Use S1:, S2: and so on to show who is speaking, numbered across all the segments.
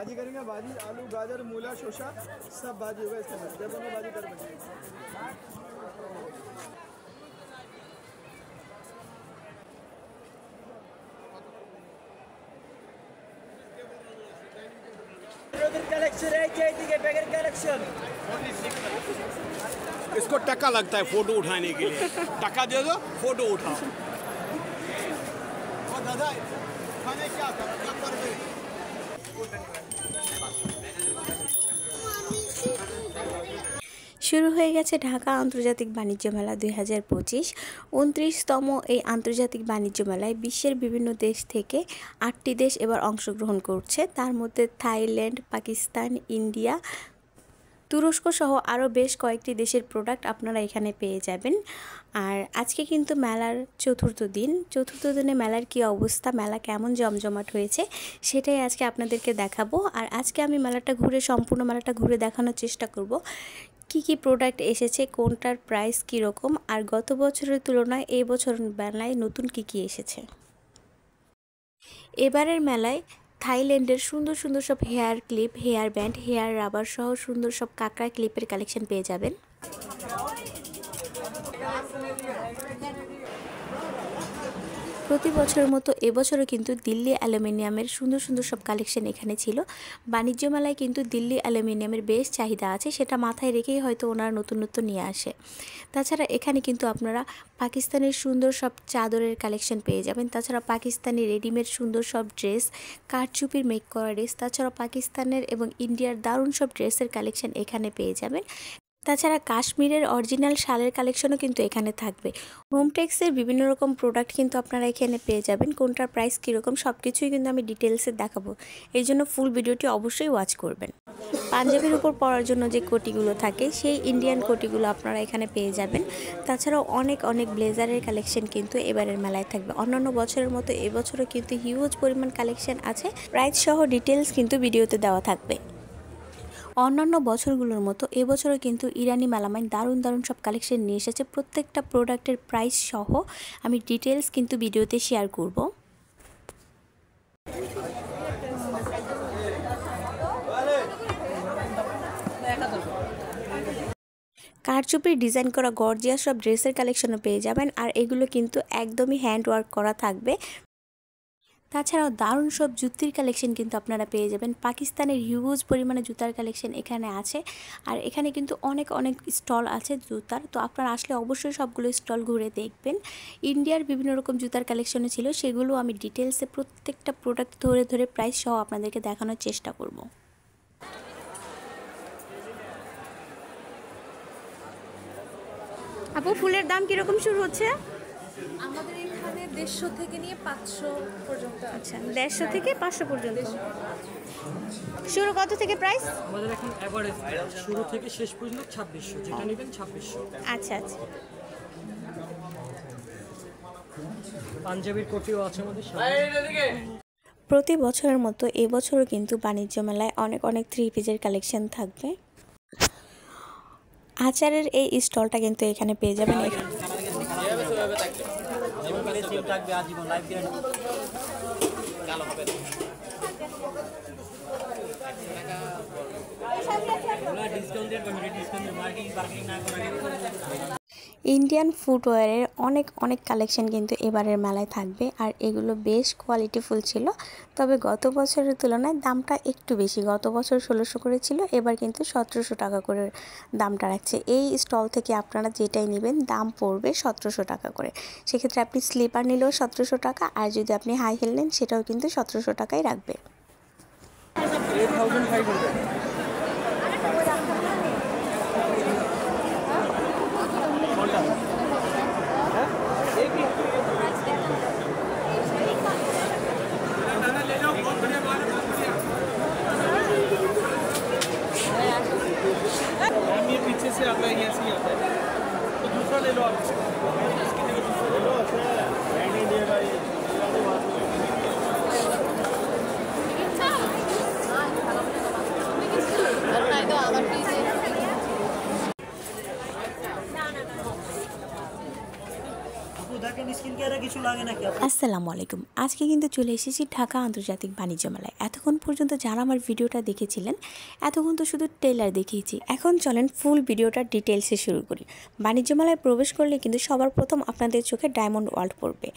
S1: भाजी करेंगे, भाजी आलू गाजर मूला शोशा सब भाजी होगा इसके अंदर, देखो मैं भाजी कर देंगे। कलेक्शन है के बगैर कलेक्शन।
S2: इसको टका लगता है फोटो उठाने के लिए, टका दे दो फोटो उठाओ। और दादा खाने क्या कर दे।
S3: শুরু হয়ে গেছে ঢাকা আন্তর্জাতিক বাণিজ্য মেলা 2025। 29তম এই আন্তর্জাতিক বাণিজ্য মেলায় বিশ্বের বিভিন্ন দেশ থেকে 8টি দেশ এবার অংশগ্রহণ করছে। তার মধ্যে থাইল্যান্ড, পাকিস্তান, ইন্ডিয়া, তুরস্ক সহ আরও বেশ কয়েকটি দেশের প্রোডাক্ট আপনারা এখানে পেয়ে যাবেন। আর আজকে কিন্তু মেলার চতুর্থ দিনে মেলার কি অবস্থা, মেলা কেমন জমজমাট হয়েছে সেটাই আজকে আপনাদেরকে দেখাবো। আর আজকে আমি সম্পূর্ণ মেলাটা ঘুরে দেখানোর চেষ্টা করব কি প্রোডাক্ট এসেছে, কোনটার প্রাইস কীরকম, আর গত বছরের তুলনায় এই বছর মেলায় নতুন কি এসেছে। এবারের মেলায় থাইল্যান্ডের সুন্দর সুন্দর সব hair clip, hair band, hair rubber সহ সুন্দর সব কাঁকড়া ক্লিপের কালেকশন পেয়ে যাবেন। প্রতি বছরের মতো এবছরও কিন্তু দিল্লি অ্যালুমিনিয়ামের সুন্দর সুন্দর সব কালেকশন এখানে ছিল। বাণিজ্য মেলায় কিন্তু দিল্লি অ্যালুমিনিয়ামের বেশ চাহিদা আছে, সেটা মাথায় রেখেই হয়তো ওনারা নতুনত্ব নিয়ে আসে। তাছাড়া এখানে কিন্তু আপনারা পাকিস্তানের সুন্দর সব চাদরের কালেকশন পেয়ে যাবেন। তাছাড়া পাকিস্তানি রেডিমেড সুন্দর সব ড্রেস, কারচুপির মেক করা ড্রেস, তাছাড়া পাকিস্তানের এবং ইন্ডিয়ার দারুণ সব ড্রেসের কালেকশন এখানে পেয়ে যাবেন। তাছাড়া কাশ্মীরের অরিজিনাল শালের কালেকশনও কিন্তু এখানে থাকবে। হোমটেক্সের বিভিন্ন রকম প্রোডাক্ট কিন্তু আপনারা এখানে পেয়ে যাবেন। কোনটার প্রাইস কীরকম সব কিছুই কিন্তু আমি ডিটেলসে দেখাবো, এই জন্য ফুল ভিডিওটি অবশ্যই ওয়াচ করবেন। পাঞ্জাবির উপর পরার জন্য যে কোটিগুলো থাকে সেই ইন্ডিয়ান কোটিগুলো আপনারা এখানে পেয়ে যাবেন। তাছাড়াও অনেক ব্লেজারের কালেকশন কিন্তু এবারের মেলায় থাকবে। অন্যান্য বছরের মতো এবছরও কিন্তু হিউজ পরিমাণ কালেকশন আছে, প্রাইস সহ ডিটেলস কিন্তু ভিডিওতে দেওয়া থাকবে। অন্যান্য বছরগুলোর মতো এবছরও কিন্তু ইরানি মেলামাইন দারুণ সব কালেকশন নিয়ে এসেছে। প্রত্যেকটা প্রোডাক্টের প্রাইস সহ আমি ডিটেলস কিন্তু ভিডিওতে শেয়ার করব। কারচুপির ডিজাইন করা গর্জিয়াস সব ড্রেসের কালেকশনও পেয়ে যাবেন, আর এগুলো কিন্তু একদমই হ্যান্ড ওয়ার্ক করা থাকবে। তাছাড়াও দারুণ সব জুতির কালেকশন কিন্তু আপনারা পেয়ে যাবেন। পাকিস্তানের হিউজ পরিমাণে জুতার কালেকশন এখানে আছে, আর এখানে কিন্তু অনেক স্টল আছে জুতার, তো আপনারা আসলে অবশ্যই সবগুলো স্টল ঘুরে দেখবেন। ইন্ডিয়ার বিভিন্ন রকম জুতার কালেকশনও ছিল, সেগুলো আমি ডিটেলসে প্রত্যেকটা প্রোডাক্ট ধরে প্রাইস সহ আপনাদেরকে দেখানোর চেষ্টা করব। আপু, ফুলের দাম কীরকম শুরু হচ্ছে?
S4: আমাদের এখানে 150 থেকে নিয়ে 500 পর্যন্ত।
S3: আচ্ছা, 150 থেকে 500 পর্যন্ত। শুরু কত থেকে প্রাইস?
S5: আমাদের এখন এভারেজ শুরু থেকে শেষ পর্যন্ত 2600, যেটা নেবেন 2600।
S3: আচ্ছা।
S5: পাঞ্জাবির কোটিও আছে আমাদের।
S3: প্রতি বছরের মতো এবছরও কিন্তু বাণিজ্য মেলায় অনেক 3 পিসের কালেকশন থাকবে। আচারের এই স্টলটা কিন্তু এখানে পেয়ে যাবেন। ইন্ডিয়ান ফুটওয়্যারের অনেক কালেকশন কিন্তু এবারের মেলায় থাকবে, আর এগুলো বেশ কোয়ালিটিফুল ছিল। তবে গত বছরের তুলনায় দামটা একটু বেশি। গত বছর 1600 করে ছিল, এবার কিন্তু 1700 টাকা করে দামটা রাখছে। এই স্টল থেকে আপনারা যেটাই নেবেন দাম পড়বে 1700 টাকা করে। সেক্ষেত্রে আপনি স্লিপার নিলেও 1700 টাকা, আর যদি আপনি হাই হিল নেন সেটাও কিন্তু 1700 টাকাই রাখবে।
S1: पीछे से आता है, ऐसे ही आता है, तो दूसरा ले लो आप। इसकी जगह दूसरा ले लो।
S5: দেখেন স্ক্রিন
S3: আসসালামু আলাইকুম। আজকে কিন্তু চলে এসেছি ঢাকা আন্তর্জাতিক বাণিজ্য মেলায়। এতক্ষণ পর্যন্ত যারা আমার ভিডিওটা দেখেছিলেন, এতক্ষণ তো শুধু ট্রেলার দেখিয়েছি। এখন চলেন ফুল ভিডিওটা ডিটেলসে শুরু করি। বাণিজ্য মেলায় প্রবেশ করলে কিন্তু সবার প্রথম আপনাদের চোখে ডায়মন্ড ওয়ার্ল্ড পড়বে।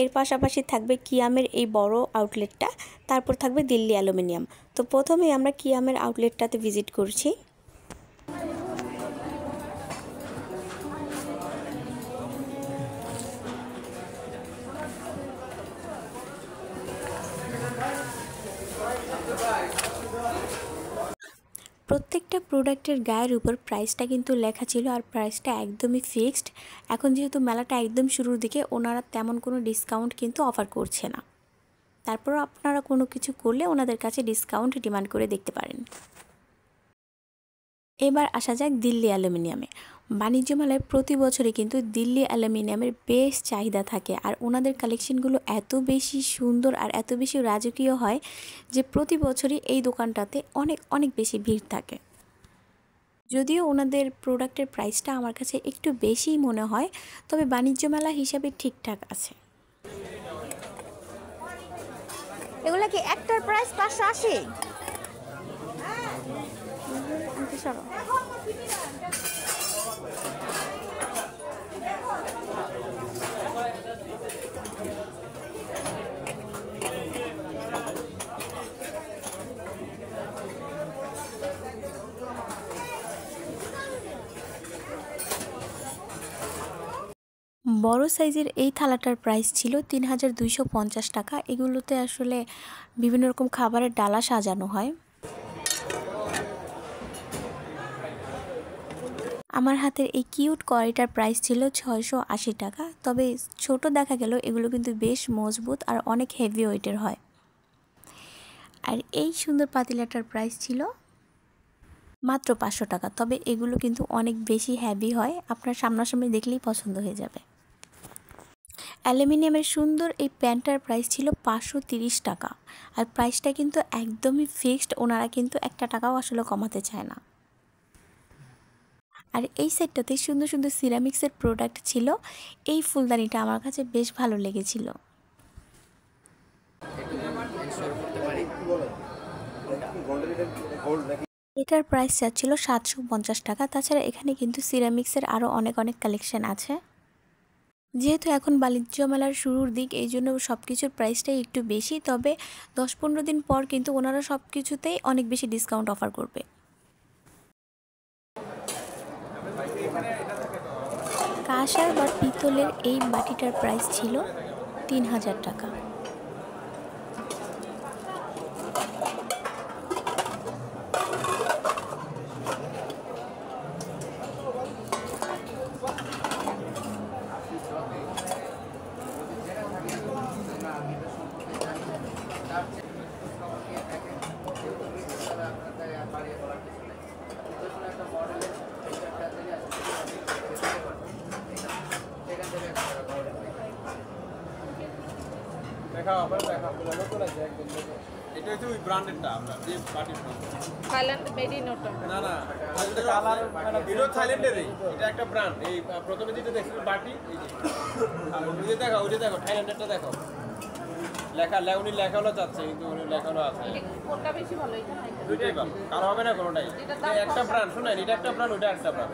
S3: এর পাশাপাশি থাকবে কিয়ামের এই বড় আউটলেটটা, তারপর থাকবে দিল্লি অ্যালুমিনিয়াম। তো প্রথমেই আমরা কিয়ামের আউটলেটটাতে ভিজিট করছি। প্রত্যেকটা প্রোডাক্টের গায়ের উপর প্রাইসটা কিন্তু লেখা ছিল, আর প্রাইসটা একদমই ফিক্সড। এখন যেহেতু মেলাটা একদম শুরুর দিকে, ওনারা তেমন কোনো ডিসকাউন্ট কিন্তু অফার করছে না। তারপরও আপনারা কোনো কিছু করলে ওনাদের কাছে ডিসকাউন্ট ডিমান্ড করে দেখতে পারেন। এবার আসা যাক দিল্লি অ্যালুমিনিয়ামে। বাণিজ্য মেলায় প্রতি বছরই কিন্তু দিল্লি অ্যালুমিনিয়ামের বেশ চাহিদা থাকে, আর ওনাদের কালেকশনগুলো এত বেশি সুন্দর আর এত বেশি রাজকীয় হয় যে প্রতি বছরই এই দোকানটাতে অনেক অনেক বেশি ভিড় থাকে। যদিও ওনাদের প্রোডাক্টের প্রাইসটা আমার কাছে একটু বেশিই মনে হয়, তবে বাণিজ্য মেলা হিসাবে ঠিকঠাক আছে।
S6: এগুলা কি একটার প্রাইস 580?
S3: বড় সাইজের এই থালাটার প্রাইস ছিল 3250 টাকা। এগুলোতে আসলে বিভিন্ন রকম খাবারের ডালা সাজানো হয়। আমার হাতের এই কিউট কড়াইটার প্রাইস ছিল 680 টাকা। তবে ছোট দেখা গেল, এগুলো কিন্তু বেশ মজবুত আর অনেক হেভি ওয়েটের হয়। আর এই সুন্দর পাতিলাটার প্রাইস ছিল মাত্র 500 টাকা। তবে এগুলো কিন্তু অনেক বেশি হেভি হয়, আপনার সামনাসামনি দেখলেই পছন্দ হয়ে যাবে। অ্যালুমিনিয়ামের সুন্দর এই প্যানটার প্রাইস ছিল 530 টাকা। আর প্রাইসটা কিন্তু একদমই ফিক্সড, ওনারা কিন্তু একটা টাকাও আসলে কমাতে চায় না। আর এই সেটটাতে সুন্দর সুন্দর সিরামিক্সের প্রোডাক্ট ছিল। এই ফুলদানিটা আমার কাছে বেশ ভালো লেগেছিল। এটার প্রাইস চাচ্ছিল 750 টাকা। তাছাড়া এখানে কিন্তু সিরামিক্সের আরও অনেক অনেক কালেকশন আছে। যেহেতু এখন বাণিজ্য মেলার শুরুর দিক, এই জন্য সব কিছুর প্রাইসটাই একটু বেশি। তবে 10-15 দিন পর কিন্তু ওনারা সব কিছুতেই অনেক বেশি ডিসকাউন্ট অফার করবে। কাঁসার বা পিতলের এই বাটিটার প্রাইস ছিল 3000 টাকা।
S2: এটা হচ্ছে ওই ব্র্যান্ডেরটা আমরা যে বাটির
S4: থাইল্যান্ড মেড ইন ওটা।
S2: না না কালার এটা থাইল্যান্ডেরই, এটা একটা ব্র্যান্ড। এই প্রথমে যেটা দেখছিলেন বাটি, এই যে আর ওই যে দেখো থাইল্যান্ডেরটা দেখো, লেখা উনি লেখা হলো চাচ্ছে, কিন্তু উনি লেখা হলো আছে।
S4: কোনটা বেশি ভালো, এটা না এটা?
S2: দুইটাই ভালো, কারো হবে না কোনোটাই। এটা একটা ব্র্যান্ড, শুনেন, এটা একটা ব্র্যান্ড, ওটা একটা ব্র্যান্ড,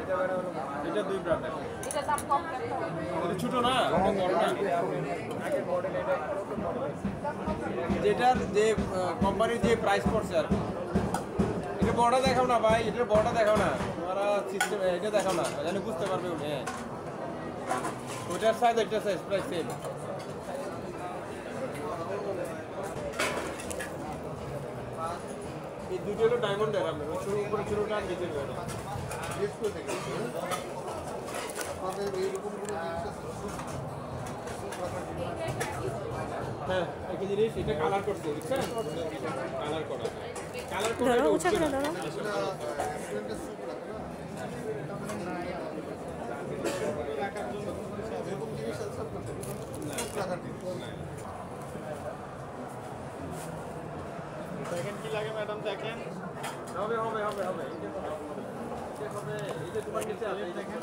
S2: এটা দুই ব্র্যান্ড।
S4: এটা দাম কম রাখতে হবে।
S2: এটা ছোট না, এটা বড় না। যেটার যে কোম্পানির যে প্রাইস পড়ছে আর কি। এটা বড়টা দেখাও না ভাই, এটার বড়টা দেখাও না, তোমরা সিস্টেম এটা দেখাও না, জানি বুঝতে পারবে উনি। হ্যাঁ, ওটার সাইজ ওইটার সাইজ প্রাইস সেম। এই দুটো হলো ডায়মন্ডের, আপনার শুরু উপরে শুরুটা আর নিচে হ্যাঁ, একই জিনিস। এটা কালার করছে, বুঝছেন? কালার করা, কালার করা সেকেন্ড কি লাগে ম্যাডাম দেখেন। হবে হবে হবে হবে, এই যে হবে, এই যে তোমার নিচে আছে, এই দেখেন।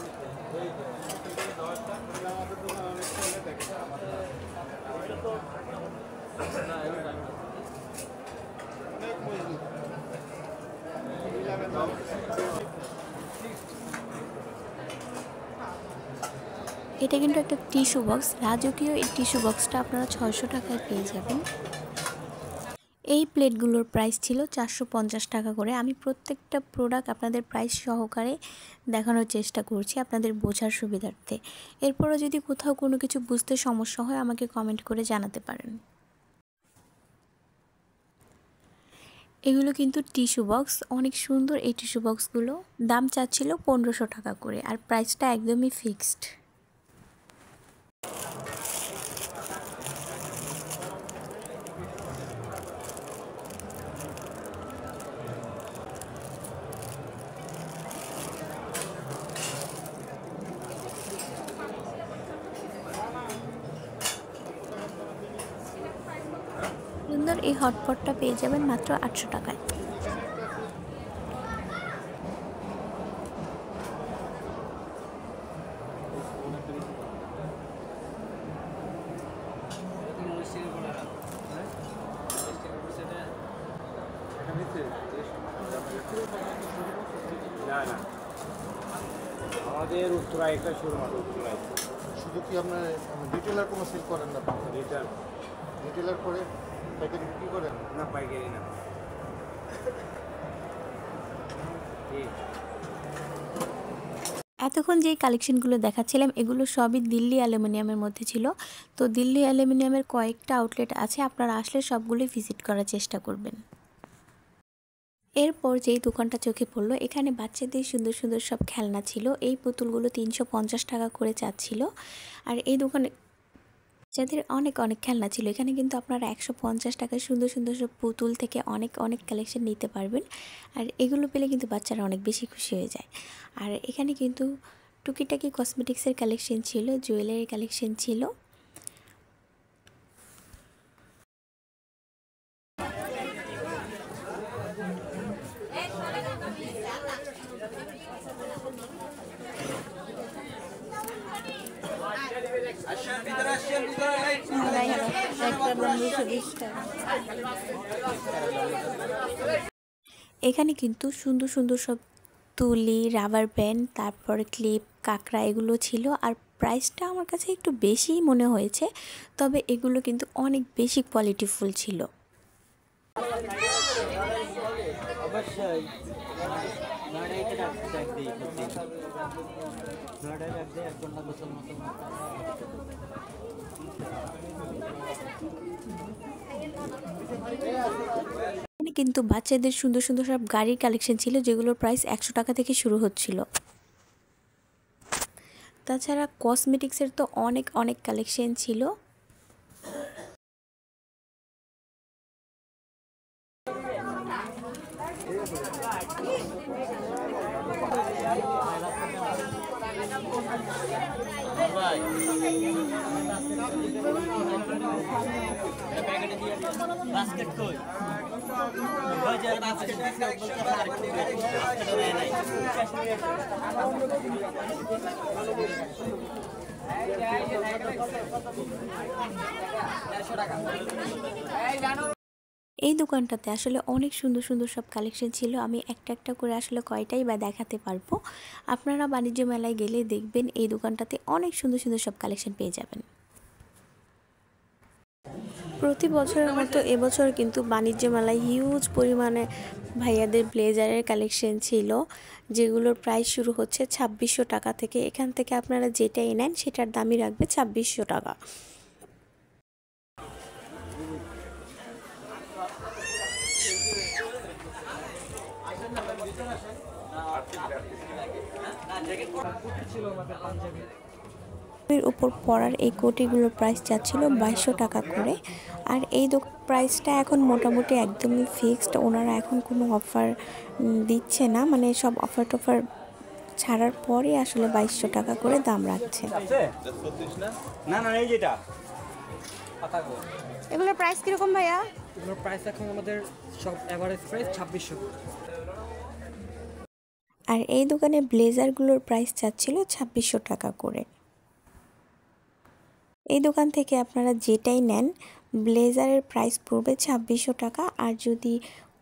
S3: এটা কিন্তু একটা টিস্যু বক্স, রাজকীয় এই টিস্যু বক্সটা আপনারা 600 টাকায় পেয়ে যাবেন। এই প্লেটগুলোর প্রাইস ছিল 450 টাকা করে। আমি প্রত্যেকটা প্রোডাক্ট আপনাদের প্রাইস সহকারে দেখানোর চেষ্টা করছি আপনাদের বোঝার সুবিধার্থে। এরপরও যদি কোথাও কোনো কিছু বুঝতে সমস্যা হয় আমাকে কমেন্ট করে জানাতে পারেন। এগুলো কিন্তু টিস্যু বক্স, অনেক সুন্দর এই টিস্যু বক্সগুলো। দাম চাচ্ছিল 1500 টাকা করে, আর প্রাইসটা একদমই ফিক্সড। সুন্দর এই হটপটটা পেয়ে যাবেন মাত্র 800 টাকায়।
S2: আমাদের উত্তরা একটা শুরু মাত্র উত্তরায়
S7: শুধু কি আপনার রিটেলার কোনো সেল করেন না? রিটেলার করে পাইকারি বিক্রি করেন?
S2: না, পাইকারি না।
S3: এতক্ষণ যেই কালেকশনগুলো দেখাচ্ছিলাম এগুলো সবই দিল্লি অ্যালুমিনিয়ামের মধ্যে ছিল। তো দিল্লি অ্যালুমিনিয়ামের কয়েকটা আউটলেট আছে, আপনারা আসলে সবগুলোই ভিজিট করার চেষ্টা করবেন। এরপর যেই দোকানটা চোখে পড়লো, এখানে বাচ্চাদের সুন্দর সুন্দর সব খেলনা ছিল। এই পুতুলগুলো 350 টাকা করে চাচ্ছিল। আর এই দোকানে বাচ্চাদের অনেক অনেক খেলনা ছিল। এখানে কিন্তু আপনারা 150 টাকায় সুন্দর সুন্দর সব পুতুল থেকে অনেক অনেক কালেকশন নিতে পারবেন। আর এগুলো পেলে কিন্তু বাচ্চারা অনেক বেশি খুশি হয়ে যায়। আর এখানে কিন্তু টুকিটাকি কসমেটিক্সের কালেকশন ছিল, জুয়েলারি কালেকশন ছিল। এখানে কিন্তু সুন্দর সুন্দর সব তুলি, রাবার ব্যান্ড, তারপরে ক্লিপ, কাঁকড়া এগুলো ছিল। আর প্রাইসটা আমার কাছে একটু বেশিই মনে হয়েছে, তবে এগুলো কিন্তু অনেক বেশি কোয়ালিটিফুল ছিল। কিন্তু বাচ্চাদের সুন্দর সুন্দর সব গাড়ির কালেকশন ছিল, যেগুলোর প্রাইস 100 টাকা থেকে শুরু হচ্ছিল। তাছাড়া কসমেটিক্সের তো অনেক অনেক কালেকশন ছিল। এই দোকানটাতে আসলে অনেক সুন্দর সুন্দর সব কালেকশন ছিল। আমি একটা একটা করে আসলে কয়টাই বা দেখাতে পারবো। আপনারা বাণিজ্য মেলায় গেলে দেখবেন এই দোকানটাতে অনেক সুন্দর সুন্দর সব কালেকশন পেয়ে যাবেন। প্রতি বছরের মতো এবছর কিন্তু বাণিজ্য মেলায় হিউজ পরিমাণে ভাইয়াদের ব্লেজারের কালেকশন ছিল, যেগুলোর প্রাইস শুরু হচ্ছে 2600 টাকা থেকে। এখান থেকে আপনারা যেটাই নেন সেটার দামই রাখবে 2600 টাকা। এর উপর পরার এই কোটিগুলোর প্রাইস যাচ্ছিল 2200 টাকা করে। আর এই প্রাইসটা এখন মোটামুটি একদমই ফিক্সড। ওনারা এখন কোনো অফার দিচ্ছে না, মানে সব অফার টফার ছাড়ার পরে আসলে 2200 টাকা করে দাম রাখছে।
S2: না না, এই যেটা
S6: এগুলোর প্রাইস কিরকম ভাইয়া?
S5: এগুলোর প্রাইস এখন আমাদের সব এভারেজ প্রাইস 2600।
S3: আর এই দোকানে ব্লেজারগুলোর প্রাইস চাচ্ছিল 2600 টাকা করে। এই দোকান থেকে আপনারা যেটাই নেন ব্লেজারের প্রাইস পড়বে 2600 টাকা, আর যদি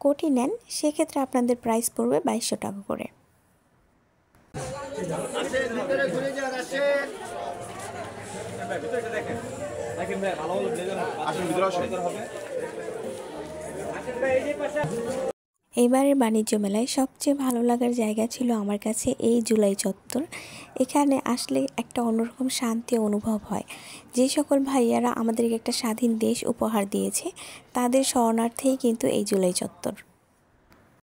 S3: কোটি নেন সেক্ষেত্রে আপনাদের প্রাইস পড়বে 2200 টাকা করে। এইবারের বাণিজ্য মেলায় সবচেয়ে ভালো লাগার জায়গা ছিল আমার কাছে এই জুলাই চত্বর। এখানে আসলে একটা অন্যরকম শান্তি অনুভব হয়। যে সকল ভাইয়ারা আমাদেরকে একটা স্বাধীন দেশ উপহার দিয়েছে তাদের শরণার্থেই কিন্তু এই জুলাই চত্বর।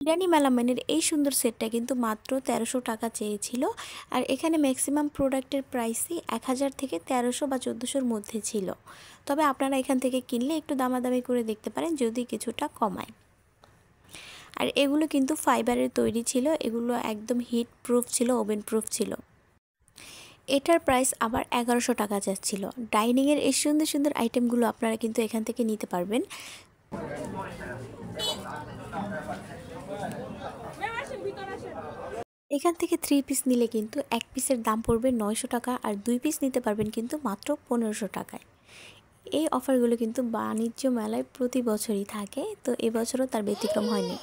S3: ইরানি মেলামাইনের এই সুন্দর সেটটা কিন্তু মাত্র 1300 টাকা চেয়েছিল, আর এখানে ম্যাক্সিমাম প্রোডাক্টের প্রাইসই 1000 থেকে 1300 বা 1400-র মধ্যে ছিল। তবে আপনারা এখান থেকে কিনলে একটু দামাদামি করে দেখতে পারেন যদি কিছুটা কমায়। আর এগুলো কিন্তু ফাইবারের তৈরি ছিল, এগুলো একদম হিট প্রুফ ছিল, ওভেন প্রুফ ছিল। এটার প্রাইস আবার 1100 টাকা যাচ্ছিল। ডাইনিংয়ের এই সুন্দর সুন্দর আইটেমগুলো আপনারা কিন্তু এখান থেকে নিতে পারবেন। এখান থেকে 3 পিস নিলে কিন্তু 1 পিসের দাম পড়বে 900 টাকা, আর 2 পিস নিতে পারবেন কিন্তু মাত্র 1500 টাকায়। এই অফারগুলো কিন্তু বাণিজ্য মেলায় প্রতি বছরই থাকে, তো এবছরও তার ব্যতিক্রম হয়নি।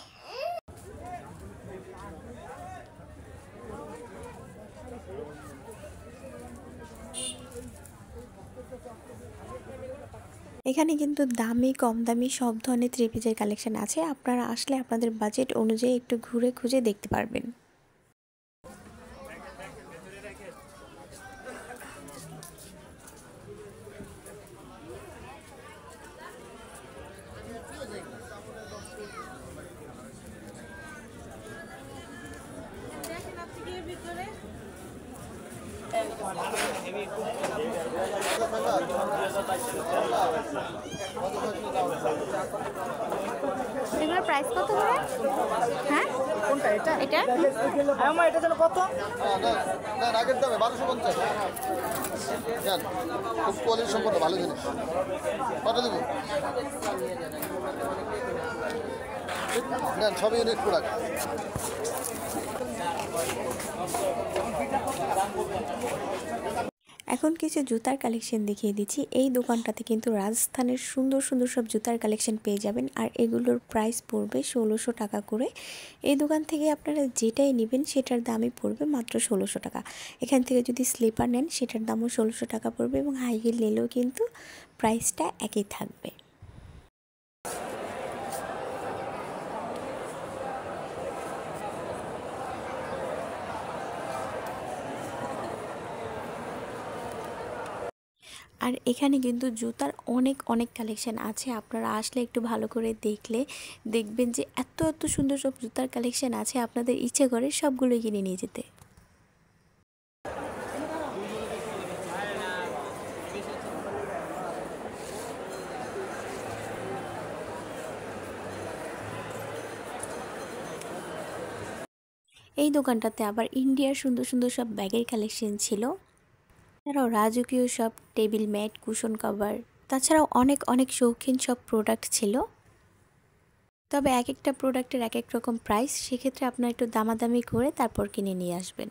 S3: এখানে কিন্তু দামি কম দামি সব ধরনের থ্রি পিসের কালেকশন আছে। আপনারা আসলে আপনাদের বাজেট অনুযায়ী একটু ঘুরে খুঁজে দেখতে পারবেন।
S6: এগুলোর প্রাইস কত করে? হ্যাঁ
S5: কোনটা এটা?
S6: এটা
S5: আমার এটা যেন কত?
S7: না আগের দামে 1250 জান, খুব কোয়ালিটি সম্পন্ন ভালো জিনিস। কত দেবো? নেন, সবই ইউনিক প্রোডাক্ট।
S3: এখন কিছু জুতার কালেকশন দেখিয়ে দিচ্ছি। এই দোকানটাতে কিন্তু রাজস্থানের সুন্দর সুন্দর সব জুতার কালেকশন পেয়ে যাবেন, আর এগুলোর প্রাইস পড়বে 1600 টাকা করে। এই দোকান থেকে আপনারা যেটাই নেবেন সেটার দামই পড়বে মাত্র 1600 টাকা। এখান থেকে যদি স্লিপার নেন সেটার দামও 1600 টাকা পড়বে, এবং হাই হিল নিলেও কিন্তু প্রাইসটা একই থাকবে। আর এখানে কিন্তু জুতার অনেক অনেক কালেকশন আছে। আপনারা আসলে একটু ভালো করে দেখলে দেখবেন যে এত এত সুন্দর সব জুতার কালেকশন আছে, আপনাদের ইচ্ছে করে সবগুলোই কিনে নিয়ে যেতে। এই দোকানটাতে আবার ইন্ডিয়ার সুন্দর সুন্দর সব ব্যাগের কালেকশন ছিল, এছাড়াও রাজকীয় সব টেবিল ম্যাট, কুশন কভার, তাছাড়াও অনেক অনেক শৌখিন সব প্রোডাক্ট ছিল। তবে এক একটা প্রোডাক্টের এক এক রকম প্রাইস, সেক্ষেত্রে আপনারা একটু দামাদামি করে তারপর কিনে নিয়ে আসবেন।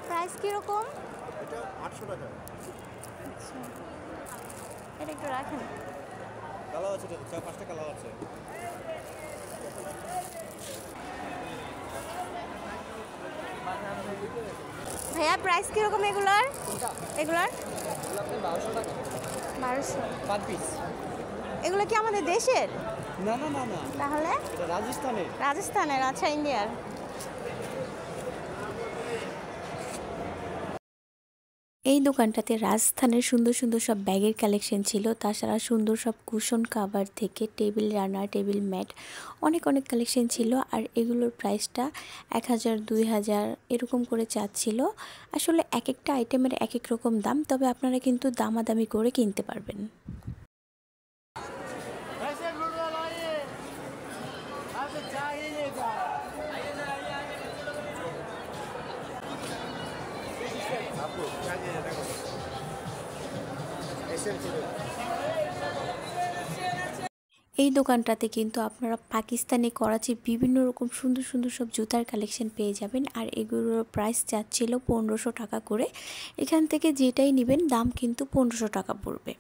S6: প্রাইস কিরকম?
S7: এটা 800 টাকা।
S6: আচ্ছা, এটা একটু রাখেন।
S7: কালার আছে, 4-5টা কালার আছে।
S6: ভাইয়া প্রাইস কিরকম এগুলার? এগুলার
S5: 1200 টাকা
S6: 1200।
S5: 5 পিস।
S6: এগুলো কি আমাদের দেশের?
S1: না না না না,
S6: তাহলে
S1: এটা রাজস্থানের।
S6: রাজস্থানের, আচ্ছা ইন্ডিয়ার।
S3: এই দোকানটাতে রাজস্থানের সুন্দর সুন্দর সব ব্যাগের কালেকশন ছিল, তাছাড়া সুন্দর সব কুশন কাভার থেকে টেবিল রানার, টেবিল ম্যাট, অনেক অনেক কালেকশন ছিল। আর এগুলোর প্রাইসটা 1000, 2000 এরকম করে চাচ্ছিল। আসলে এক একটা আইটেমের এক এক রকম দাম, তবে আপনারা কিন্তু দামাদামি করে কিনতে পারবেন। এই দোকানটাতে কিন্তু আপনারা পাকিস্তানি, করাচির বিভিন্ন রকম সুন্দর সুন্দর সব জুতার কালেকশন পেয়ে যাবেন। আর এগুলোর প্রাইস যাচ্ছিল 1500 টাকা করে। এখান থেকে যেটাই নেবেন দাম কিন্তু 1500 টাকা পড়বে।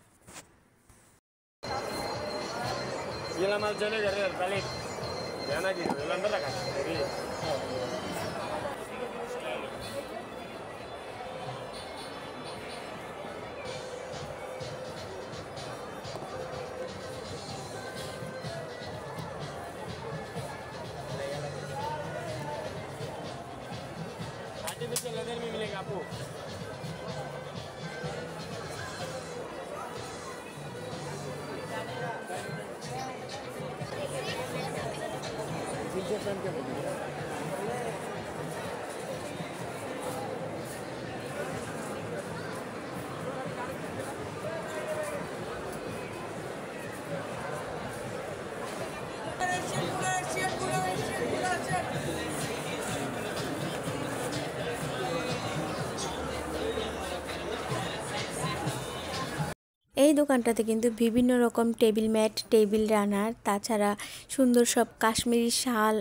S3: এই দোকানটাতে কিন্তু বিভিন্ন রকম টেবিল ম্যাট, টেবিল রানার, তাছাড়া সুন্দর সব কাশ্মীরি শাল,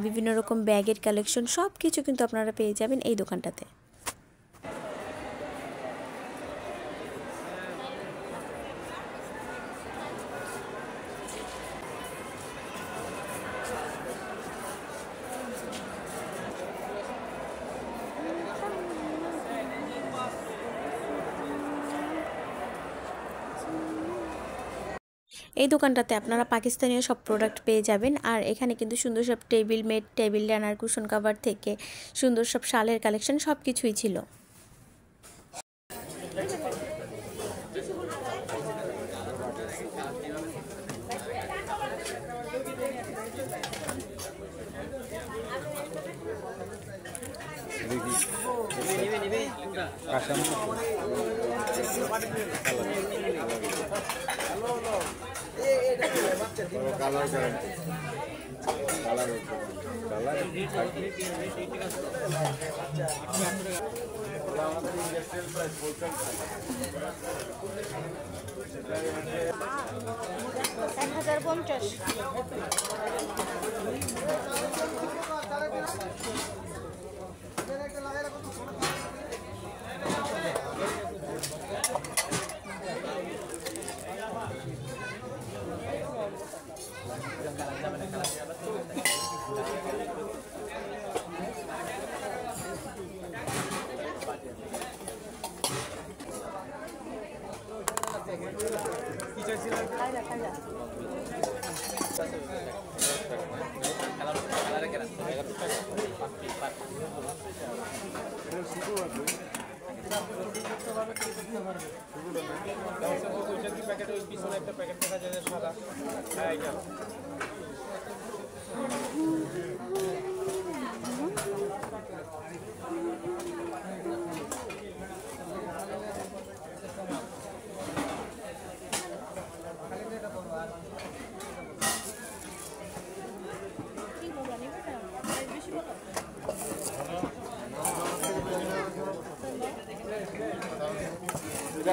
S3: বিভিন্ন রকম ব্যাগের কালেকশন সব কিছু কিন্তু আপনারা পেয়ে যাবেন এই দোকানটাতে। এই দোকানটাতে আপনারা পাকিস্তানীয় সব প্রোডাক্ট পেয়ে যাবেন। আর এখানে কিন্তু সুন্দর সব টেবিল মেট, টেবিল রানার, কুশন কাভার থেকে সুন্দর সব শালের কালেকশন সব কিছুই ছিল।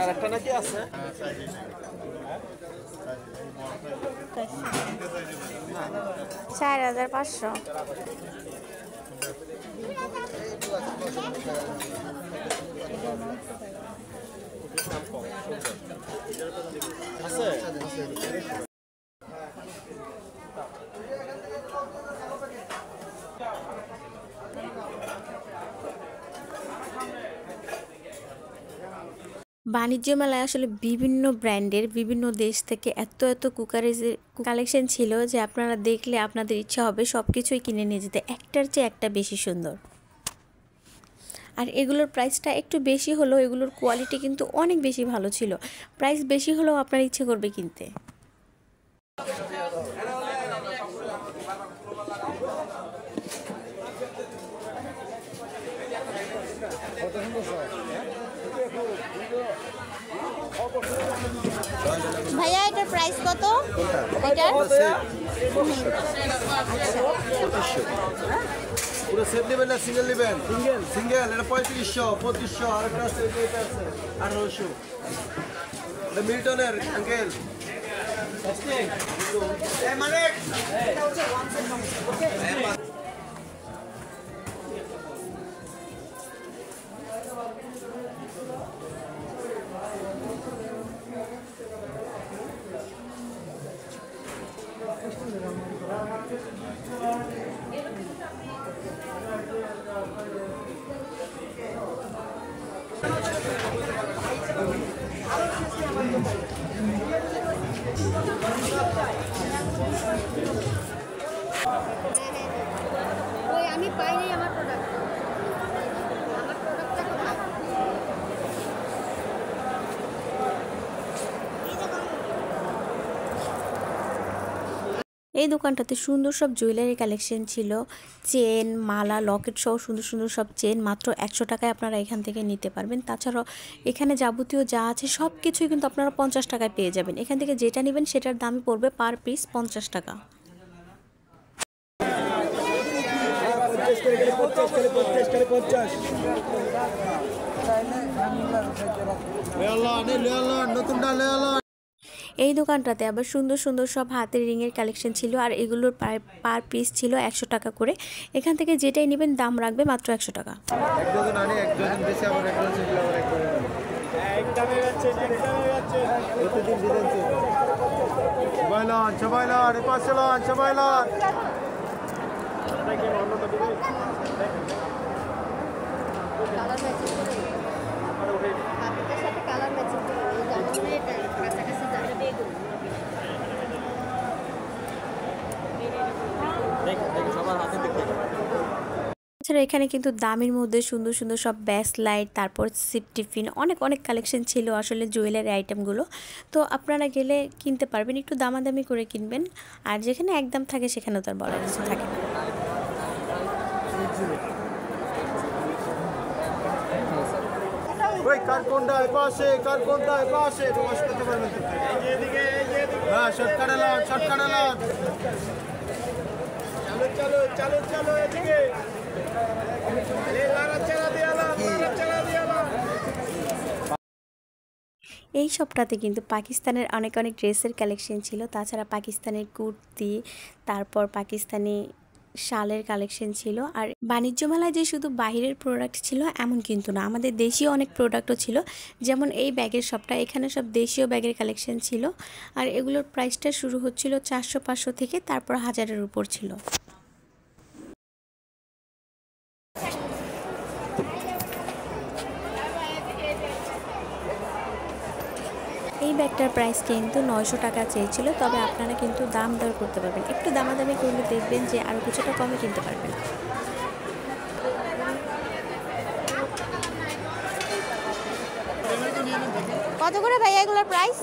S1: আরেকটা নাকি আছে?
S6: 4500।
S1: আছে?
S3: বাণিজ্য মেলায় আসলে বিভিন্ন ব্র্যান্ডের বিভিন্ন দেশ থেকে এত এত কুকারেজের কালেকশন ছিল যে আপনারা দেখলে আপনাদের ইচ্ছা হবে সব কিছুই কিনে নিয়ে যেতে, একটার চেয়ে একটা বেশি সুন্দর। আর এগুলোর প্রাইসটা একটু বেশি হলেও এগুলোর কোয়ালিটি কিন্তু অনেক বেশি ভালো ছিল। প্রাইস বেশি হলেও আপনার ইচ্ছে করবে কিনতে।
S6: ভাইয়া এটার প্রাইস কত? এটার
S7: পুরো সেট নেবেন না সিঙ্গেল নেবেন? সিঙ্গেল সিঙ্গেল এটা 3500 2500 আর একটা আছে এটা আছে 1800 এটা মিল্টনের আঙ্কেল মানে
S6: ওই আমি পাইনি আমার প্রোডাক্ট। আমার প্রোডাক্টটা কোথায়?
S3: এই দোকানটাতে সুন্দর সব জুয়েলারি কালেকশন ছিল, চেন, মালা, লকেট সহ সুন্দর সুন্দর সব চেন মাত্র 100 টাকায় আপনারা এখান থেকে নিতে পারবেন। তাছাড়াও এখানে যাবতীয় যা আছে সব কিছুই কিন্তু আপনারা 50 টাকায় পেয়ে যাবেন। এখান থেকে যেটা নেবেন সেটার দাম পড়বে পার পিস 50 টাকা। এই দোকানটাতে আবার সুন্দর সুন্দর সব হাতের রিংয়ের কালেকশন ছিল আর এগুলোর পার পিস ছিল 100 টাকা করে। এখান থেকে যেটাই নেবেন দাম রাখবে মাত্র 100 টাকা।
S7: একজন আনে একজন বেশি আবার একজন ছিল আবার একজন একদমই যাচ্ছে প্রতিদিন দিতেন সবাই লন এ পাশে লন সবাই লন
S6: কালার ম্যাচিং করে আপনাদের সাথে কালার ম্যাচিং করে এই জামাগুলো এটা কাছাকাছি যাবে দেখুন।
S3: এছাড়া এখানে কিন্তু দামের মধ্যে সুন্দর সুন্দর সব ব্যাস লাইট, তারপর সিপ টিফিন, অনেক অনেক কালেকশন ছিল আসলে জুয়েলারি আইটেমগুলো। তো আপনারা গেলে কিনতে পারবেন, একটু দামাদামি করে কিনবেন। আর যেখানে একদম থাকে সেখানেও তার বলার কিছু থাকে না।
S7: ওই কার কোনটা পাশে কার কোনটা পাশে বস করতে পারবেন তো এইদিকে হ্যাঁ শর্টকাট এলাম চলো চলো চলো চলো এদিকে
S3: এই সবটাতে কিন্তু পাকিস্তানের অনেক অনেক ড্রেসের কালেকশন ছিল। তাছাড়া পাকিস্তানের কুর্তি, তারপর পাকিস্তানি শালের কালেকশন ছিল। আর বাণিজ্য মেলায় যে শুধু বাইরের প্রোডাক্ট ছিল এমন কিন্তু না, আমাদের দেশীয় অনেক প্রোডাক্টও ছিল। যেমন এই ব্যাগের শপটা, এখানে সব দেশীয় ব্যাগের কালেকশন ছিল। আর এগুলোর প্রাইসটা শুরু হচ্ছিল 400-500 থেকে, তারপর 1000-এর উপর ছিল। এই ব্যাগটার প্রাইস কিন্তু 900 টাকা চেয়েছিল, তবে আপনারা কিন্তু দাম দর করতে পারবেন। একটু দামাদামি করলে দেখবেন যে আরও কিছুটা কমে কিনতে পারবেন।
S6: কত করে ভাইয়া এগুলোর প্রাইস?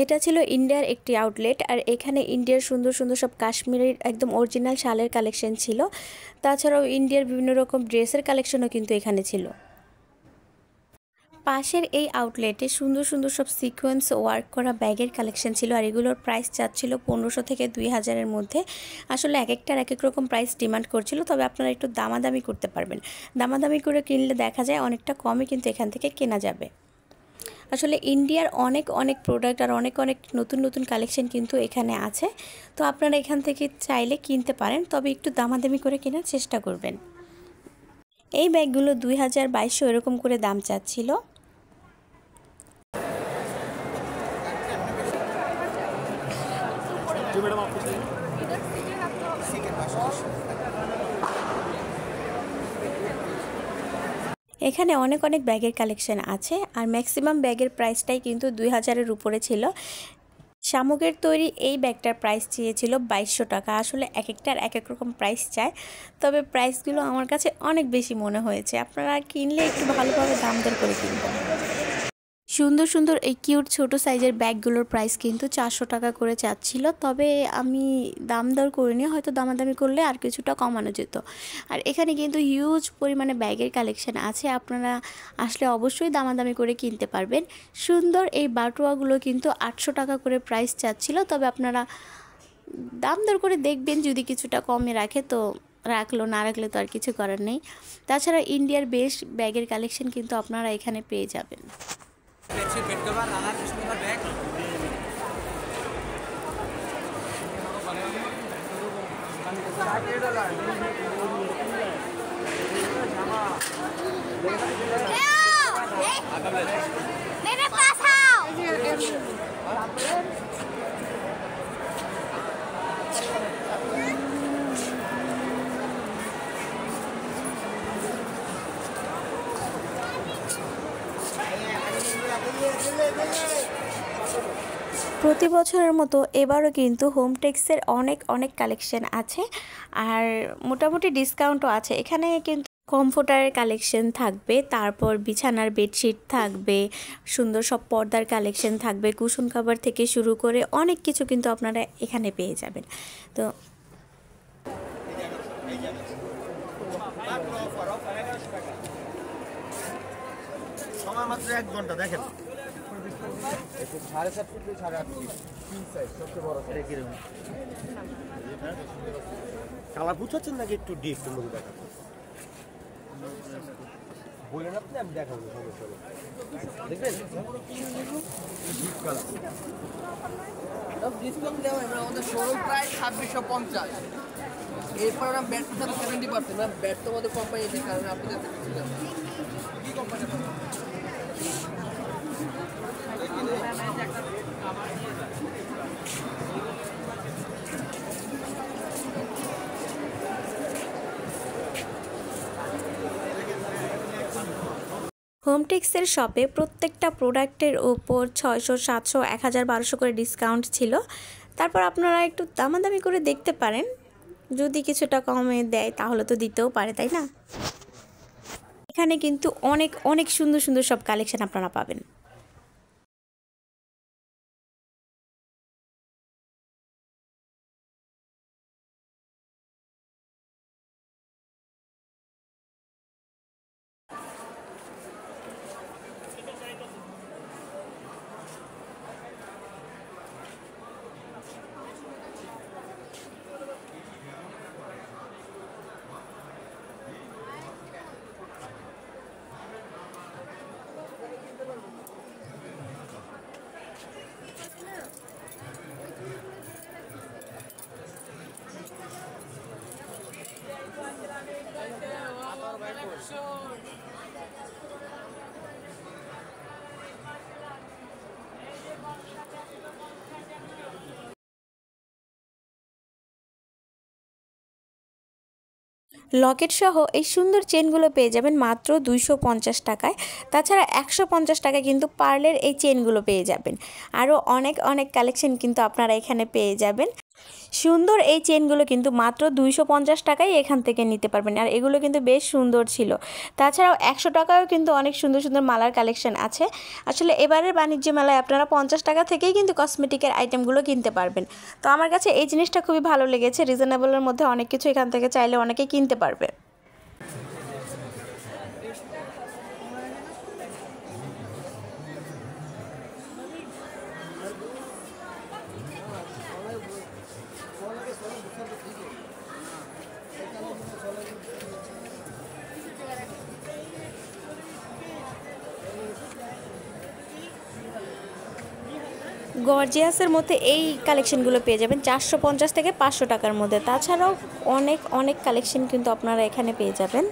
S3: এটা ছিল ইন্ডিয়ার একটি আউটলেট। আর এখানে ইন্ডিয়ার সুন্দর সুন্দর সব কাশ্মীরের একদম অরিজিনাল শালের কালেকশন ছিল। তাছাড়াও ইন্ডিয়ার বিভিন্ন রকম ড্রেসের কালেকশনও কিন্তু এখানে ছিল। পাশের এই আউটলেটে সুন্দর সুন্দর সব সিকোয়েন্স ওয়ার্ক করা ব্যাগের কালেকশন ছিল। আর এগুলোর প্রাইস চাচ্ছিল 1500 থেকে 2000-এর মধ্যে। আসলে এক একটার এক এক রকম প্রাইস ডিমান্ড করছিল, তবে আপনারা একটু দামাদামি করতে পারবেন। দামাদামি করে কিনলে দেখা যায় অনেকটা কমে কিন্তু এখান থেকে কেনা যাবে। আসলে ইন্ডিয়ার অনেক অনেক প্রোডাক্ট আর অনেক অনেক নতুন নতুন কালেকশন কিন্তু এখানে আছে। তো আপনারা এখান থেকে চাইলে কিনতে পারেন, তবে একটু দামাদামি করে কেনার চেষ্টা করবেন। এই ব্যাগগুলো 2000-2200 এরকম করে দাম চাচ্ছিল।
S4: इधर सीधे रखते হবে।
S3: এখানে অনেক অনেক ব্যাগের কালেকশন আছে আর ম্যাক্সিমাম ব্যাগের প্রাইসটাই কিন্তু 2000-এর উপরে ছিল। শামুকের তৈরি এই ব্যাগটার প্রাইস চেয়েছিল 2200 টাকা। আসলে এক একটার এক এক রকম প্রাইস চায়, তবে প্রাইসগুলো আমার কাছে অনেক বেশি মনে হয়েছে। আপনারা কিনলে একটু ভালোভাবে দাম দর করে কিনবেন। সুন্দর সুন্দর এই কিউট ছোট সাইজের ব্যাগগুলোর প্রাইস কিন্তু 400 টাকা করে চাচ্ছিল, তবে আমি দাম দর করিনি, হয়তো দামাদামি করলে আর কিছুটা কমানো যেত। আর এখানে কিন্তু হিউজ পরিমাণে ব্যাগের কালেকশন আছে, আপনারা আসলে অবশ্যই দামাদামি করে কিনতে পারবেন। সুন্দর এই বাটুয়াগুলো কিন্তু 800 টাকা করে প্রাইস চাচ্ছিল, তবে আপনারা দাম দর করে দেখবেন, যদি কিছুটা কমে রাখে তো রাখলো, না রাখলে তো আর কিছু করার নেই। তাছাড়া ইন্ডিয়ার বেশ ব্যাগের কালেকশন কিন্তু আপনারা এখানে পেয়ে যাবেন।
S6: मेरे पास आओ।
S3: প্রতি বছরের মতো এবারও কিন্তু হোমটেক্সের অনেক অনেক কালেকশন আছে আর মোটামুটি ডিসকাউন্টও আছে। এখানে কিন্তু কমফোর্টারের কালেকশন থাকবে, তারপর বিছানার বেডশিট থাকবে, সুন্দর সব পর্দার কালেকশন থাকবে, কুশন কভার থেকে শুরু করে অনেক কিছু কিন্তু আপনারা এখানে পেয়ে যাবেন। তো
S7: সময় মাত্র 1 ঘন্টা দেখেন। 7.5 ফুট 8.5 ফুট কিং সাইজ সবচেয়ে বড় সাইজ কিরকম কালার বুঝাচ্ছেন নাকি একটু ডিপ মধ্যে দেখাবো বলেন আপনি, আমি দেখাবো সমস্যা নেই। দেখবেন ডিপ কালার
S1: ডিসকাউন্ট দেওয়া হয় আমাদের শোরুম প্রাইস 2650। এরপর আমরা ব্যাট সাথে 70%, মানে ব্যাট তো আমাদের কোম্পানি যে কারণে আপনি যাতে কি কোম্পানি
S3: হোমটেক্সের শপে প্রত্যেকটা প্রোডাক্টের ওপর 600, 700, 1000, 1200 করে ডিসকাউন্ট ছিল। তারপর আপনারা একটু দামাদামি করে দেখতে পারেন, যদি কিছুটা কমে দেয় তাহলে তো দিতেও পারে, তাই না? এখানে কিন্তু অনেক অনেক সুন্দর সুন্দর সব কালেকশন আপনারা পাবেন। লকেট সহ এই সুন্দর চেনগুলো পেয়ে যাবেন মাত্র 250 টাকায়। তাছাড়া 150 টাকায় কিন্তু পার্লের এই চেনগুলো পেয়ে যাবেন। আরও অনেক অনেক কালেকশন কিন্তু আপনারা এখানে পেয়ে যাবেন। সুন্দর এই চেনগুলো কিন্তু মাত্র 250 টাকায় এখান থেকে নিতে পারবেন, আর এগুলো কিন্তু বেশ সুন্দর ছিল। তাছাড়াও 100 টাকায়ও কিন্তু অনেক সুন্দর সুন্দর মালার কালেকশন আছে। আসলে এবারের বাণিজ্য মেলায় আপনারা 50 টাকা থেকেই কিন্তু কসমেটিকের আইটেমগুলো কিনতে পারবেন। তো আমার কাছে এই জিনিসটা খুবই ভালো লেগেছে, রিজনেবলের মধ্যে অনেক কিছু এখান থেকে চাইলে অনেকেই কিনতে পারবে। গর্জিয়াসের মধ্যে এই কালেকশনগুলো পেয়ে যাবেন 450 থেকে 500 টাকার মধ্যে। তাছাড়াও অনেক অনেক কালেকশন কিন্তু আপনারা এখানে পেয়ে যাবেন।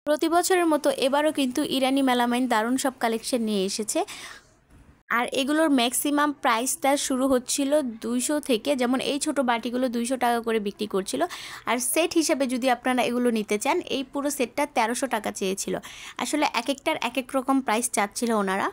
S3: প্রতি বছরের মতো এবারও কিন্তু ইরানি মেলামাইন দারুণ সব কালেকশন নিয়ে এসেছে। আর এগুলোর ম্যাক্সিমাম প্রাইসটা শুরু হচ্ছিল 200 থেকে, যেমন এই ছোট বাটিগুলো 200 টাকা করে বিক্রি করছিল। আর সেট হিসাবে যদি আপনারা এগুলো নিতে চান, এই পুরো সেটটা 1300 টাকা চেয়েছিল। আসলে এক একটার এক এক রকম প্রাইস চাচ্ছিল ওনারা।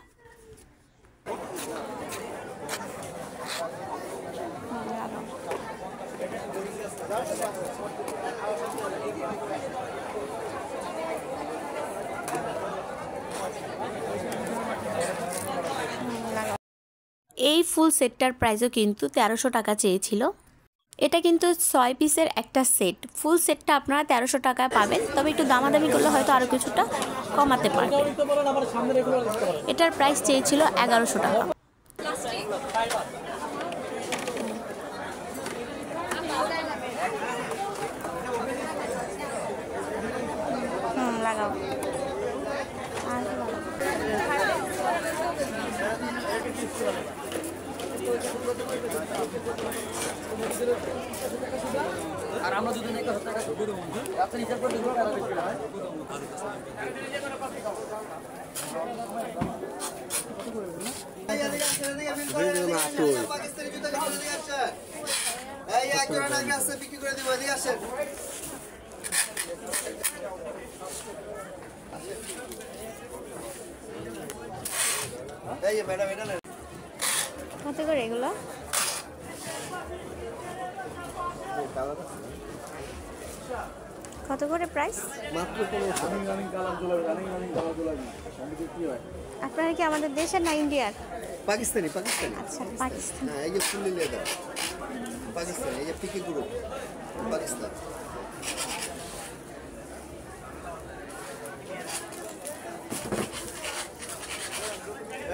S3: এই ফুল সেটটার প্রাইসও কিন্তু 1300 টাকা চেয়েছিল। এটা কিন্তু 6 পিসের একটা সেট। ফুল সেটটা আপনারা 1300 টাকায় পাবেন, তবে একটু দামাদামি করলে হয়তো আরও কিছুটা কমাতে পারবেন। এটার প্রাইস চেয়েছিল 1100 টাকা। লাগাও।
S1: আর আমরা যদি 1000 টাকা দিয়ে দেবো, আপনি হিসাব করে দেখুন আর বেশি হয়।
S7: পাকিস্তানি জুতা দিকে আসছে, এই এক জোড়া নাকি আছে বিক্রি করে দিব, এদিকে আসেন। এই ম্যাডাম এটা না
S3: কত করে এগুলো? কত করে প্রাইস?
S7: মাত্র 1500। রানিং কালার জুলাবি, রানিং কালার জুলাবি সঙ্গে কি হয়?
S3: আপনারা কি আমাদের দেশের না ইন্ডিয়ার?
S7: পাকিস্তানি।
S3: আচ্ছা, পাকিস্তান।
S7: হ্যাঁ, এই যে ফুল লেদার পাকিস্তানি, এই যে পিকে গ্রুপ পাকিস্তান।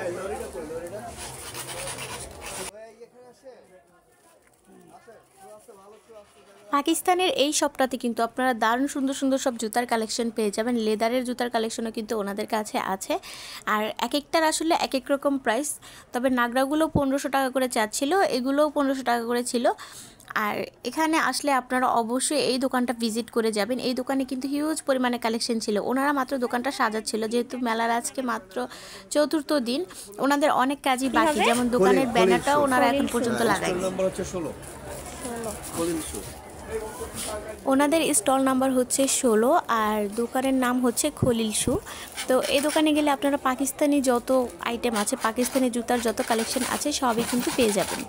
S7: এই লরিটা কই লরিটা? এই এখানে আসে।
S3: পাকিস্তানের এই শপটাতে কিন্তু আপনারা দারুণ সুন্দর সুন্দর সব জুতার কালেকশন পেয়ে যাবেন। লেদারের জুতার কালেকশনও কিন্তু ওনাদের কাছে আছে। আর এক একটার আসলে এক এক রকম প্রাইস। তবে নাগরাগুলো 1500 টাকা করে চাচ্ছিল, এগুলোও 1500 টাকা করে ছিল। আর এখানে আসলে আপনারা অবশ্যই এই দোকানটা ভিজিট করে যাবেন। এই দোকানে কিন্তু হিউজ পরিমাণে কালেকশন ছিল। ওনারা মাত্র দোকানটা সাজাচ্ছিল, যেহেতু মেলার আজকে মাত্র 4th দিন, ওনাদের অনেক কাজই বাকি। যেমন দোকানের ব্যানারটাও ওনারা এখন পর্যন্ত লাগায়নি।
S7: নম্বর হচ্ছে 16
S3: ওনাদের স্টল নাম্বার হচ্ছে 16 আর দোকানের নাম হচ্ছে খলিল শু। তো এই দোকানে গেলে আপনারা পাকিস্তানি যত আইটেম আছে, পাকিস্তানি জুতার যত কালেকশন আছে সবই কিন্তু পেয়ে যাবেন।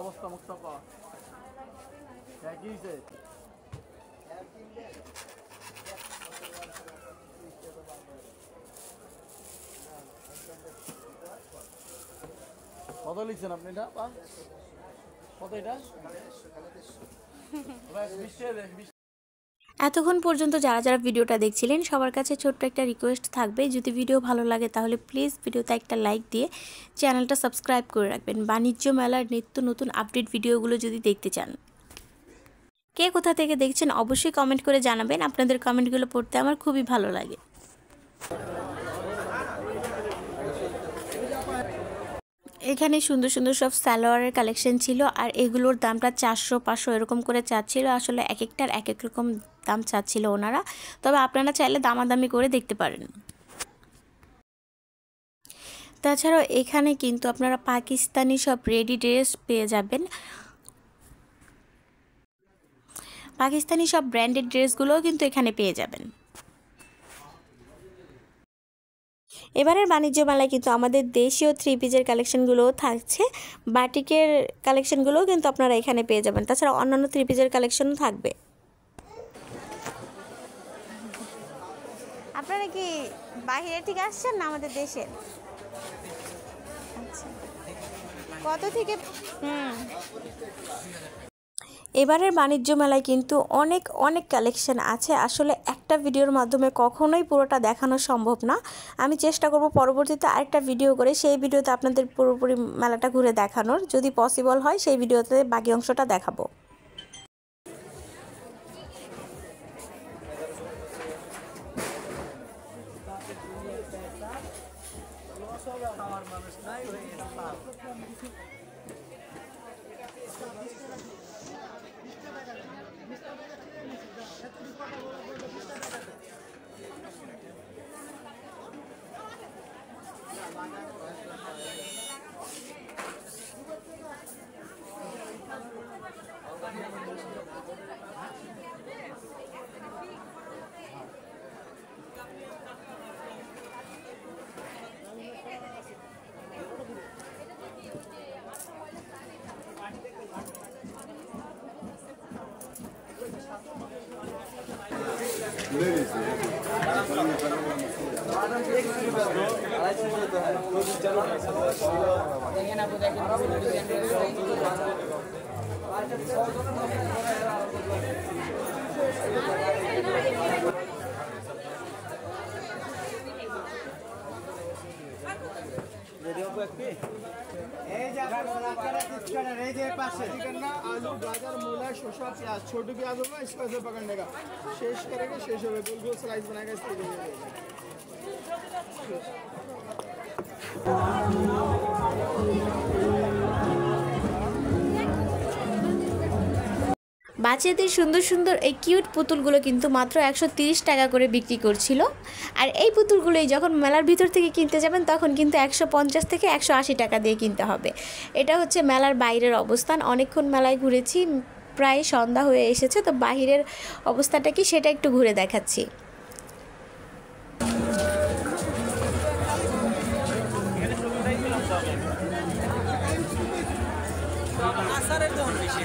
S7: অবস্থা মুস্তাফা একই যে কত লিখছেন আপনি? এটা কত? এটা
S3: এতক্ষণ পর্যন্ত যারা যারা ভিডিওটা দেখছিলেন সবার কাছে ছোট্ট একটা রিকোয়েস্ট থাকবে, যদি ভিডিও ভালো লাগে তাহলে প্লিজ ভিডিওতে একটা লাইক দিয়ে চ্যানেলটা সাবস্ক্রাইব করে রাখবেন। বাণিজ্য মেলার নিত্য নতুন আপডেট ভিডিওগুলো যদি দেখতে চান। কে কোথা থেকে দেখছেন অবশ্যই কমেন্ট করে জানাবেন। আপনাদের কমেন্টগুলো পড়তে আমার খুবই ভালো লাগে। এখানে সুন্দর সুন্দর সব সালোয়ারের কালেকশন ছিল, আর এগুলোর দামটা 400-500 এরকম করে চাচ্ছিল। আসলে এক একটার এক এক রকম দাম চাচ্ছিল ওনারা, তবে আপনারা চাইলে দামাদামি করে দেখতে পারেন। তাছাড়াও এখানে কিন্তু আপনারা পাকিস্তানি সব রেডি ড্রেস পেয়ে যাবেন। পাকিস্তানি সব ব্র্যান্ডেড ড্রেসগুলোও কিন্তু এখানে পেয়ে যাবেন। এবারের বাণিজ্য মেলায় কিন্তু আমাদের দেশীয় 3 পিসের কালেকশনগুলোও থাকছে, বাটিকের কালেকশনগুলোও কিন্তু আপনারা এখানে পেয়ে যাবেন। তাছাড়া অন্যান্য 3 পিসের কালেকশনও থাকবে। আপনারা কি বাইরে থেকে আসছেন না আমাদের দেশের? আচ্ছা, কত থেকে? এবারের বাণিজ্য মেলায় কিন্তু অনেক অনেক কালেকশন আছে। আসলে একটা ভিডিওর মাধ্যমে কখনোই পুরোটা দেখানো সম্ভব না। আমি চেষ্টা করব পরবর্তীতে আরেকটা ভিডিও করে সেই ভিডিওতে আপনাদের পুরোপুরি মেলাটা ঘুরে দেখানোর, যদি পসিবল হয় সেই ভিডিওতে বাকি অংশটা দেখাবো।
S8: आलू गाजर मूला शोशा प्याज छोटू प्याज होगा इसको ऐसे पकड़ने का शेष करेंगे शेष होगा गोल गोल स्लाइस बनाएगा इस तरीके से
S3: বাচ্চাদের সুন্দর সুন্দর এই কিউট পুতুলগুলো কিন্তু মাত্র 130 টাকা করে বিক্রি করছিল। আর এই পুতুলগুলোই যখন মেলার ভিতর থেকে কিনতে যাবেন তখন কিন্তু 150 থেকে 180 টাকা দিয়ে কিনতে হবে। এটা হচ্ছে মেলার বাইরের অবস্থান। অনেকক্ষণ মেলায় ঘুরেছি, প্রায় সন্ধ্যা হয়ে এসেছে, তো বাইরের অবস্থাটা কি সেটা একটু ঘুরে দেখাচ্ছি।
S5: আসারের দোকান বেশি